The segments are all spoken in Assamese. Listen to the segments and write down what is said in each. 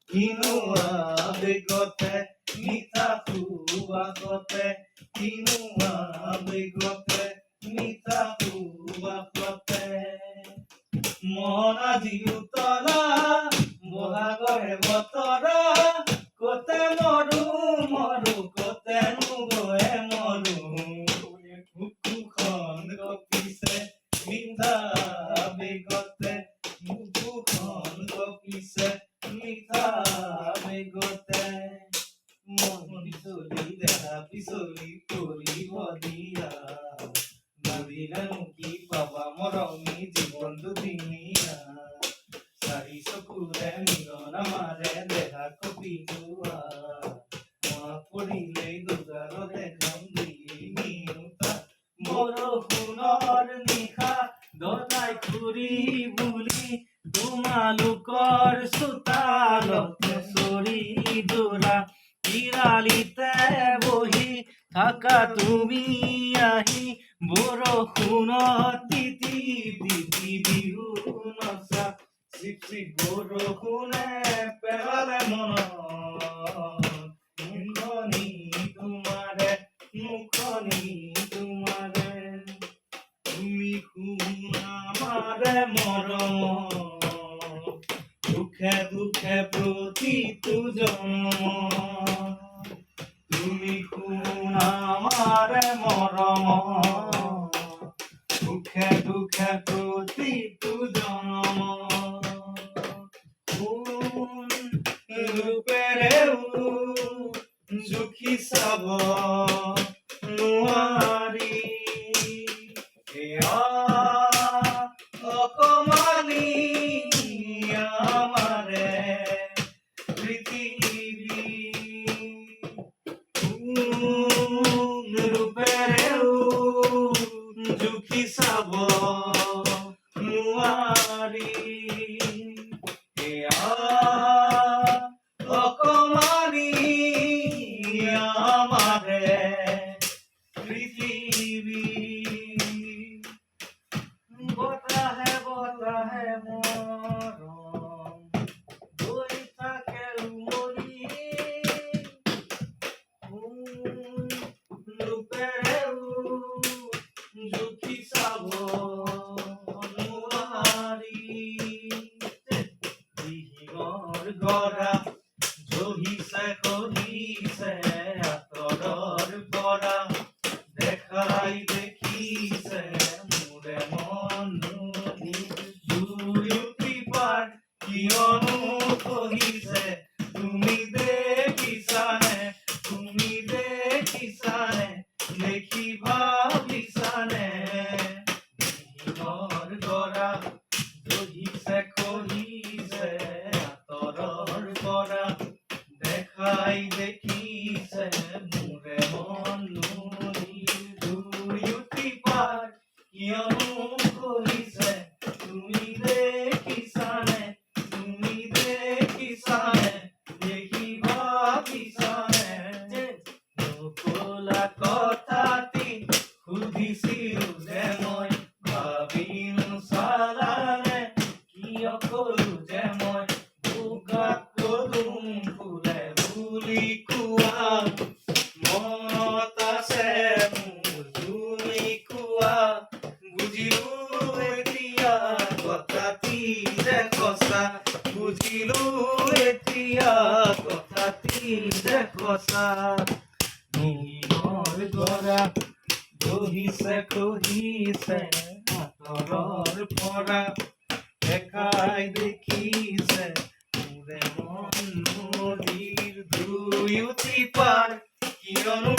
কিনো আবেগতে মিঠা সুবাসতে কিনো আবেগতে মিঠা সুবাসতে মন আজি উতলা বহাগৰে বতৰা কতে মৰো মৰো কতে নুবয়ে মৰো বুকুখন কঁপিছে মিঠা আবেগতে বুকুখন কঁপিছে মিঠা আবেগতে মন পিছলি দেখা পিছলি কৰিব দিয়া নদীলেনো কি পাবা মৰমী জীৱন দুদিনীয়া চাৰি চকুৰে মিলন আমাৰে দেখা কপি যোৱা মনত পৰিলেই দুগাৰ দেখাম দিনিউতা বৰষুণৰ নিশা দতাই খুৰি বুলি তোমালোকৰ চোতালতে চৰি যোৰা পিৰালিতে বহি থাকা তুমি আহি বৰষুণত তিতি তিতি বিহু নচা চিপ চিপ বৰষুণে পেলালে মনত মুখনি তোমাৰে মুখনি তোমাৰে তুমি শুনা আমাৰে মৰম দুখে দুখে প্ৰতিটো জনম তুমি শুনা আমাৰে মৰম দুখে দুখে প্ৰতিটো জনম কোন ৰূপেৰেও জুখি চাব নোৱাৰি এয়া অকমানি আমাৰে পৃথিৱী কোন ৰূপেৰেও জুখি চাব নোৱাৰি এয়া অকমানি আমাৰে পৃথিৱী বতাহে বতাহে মৰম গৈ থাকে উমলি ৰূপেৰেও জুখি চাব নোৱাৰি দিহিঙৰ গৰা জহিছে কহিছে আঁতৰৰ পৰা দেখাই দেখিছে মোৰে মন দুয়োটি পাৰ কিয়নো কহিছে তুমি দেখিছানে দেখি ভাবিছানে দিহিঙৰ গৰা জহিছে কহিছে আঁতৰৰ পৰা দেখাই দেখিছে মোৰে মন দুয়োটি পাৰ কিয়নো কহিছে তুমি দেখিছানে দেখি ভাবিছানে নকলা কথাটি সুধিছিলো যে মই ভাবিলো চালানে কিয় কলো যে মই বুকাত পদুম ফুলে বুলি কোৱা মনত আছে মোৰ তুমি কোৱা বুজিলো এতিয়া কথাটি যে সঁচা বুজিলো এতিয়া কথাটি যে সঁচা দিহিঙৰ গৰা জহিছে কহিছে আঁতৰৰ পৰা দেখাই দেখিছে মোৰে মন নদীৰ দুয়োটি পাৰ কিয়নো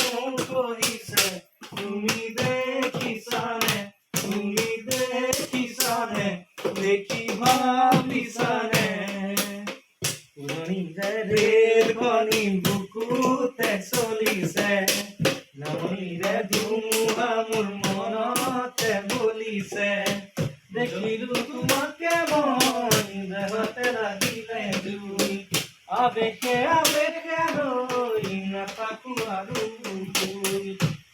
কহিছে তুমি দেখিছানে দেখি ভাবিছানে পুৰণিৰে ৰেলখনি বুকুতে চলিছে নামনিৰে ধুমুহা মোৰ মনতে বলিছে দেখিলো তোমাকে মই দেহতে লাগিলে জুই আবেশে আবেশে ৰৈ নাথাকো আৰু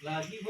লাগিব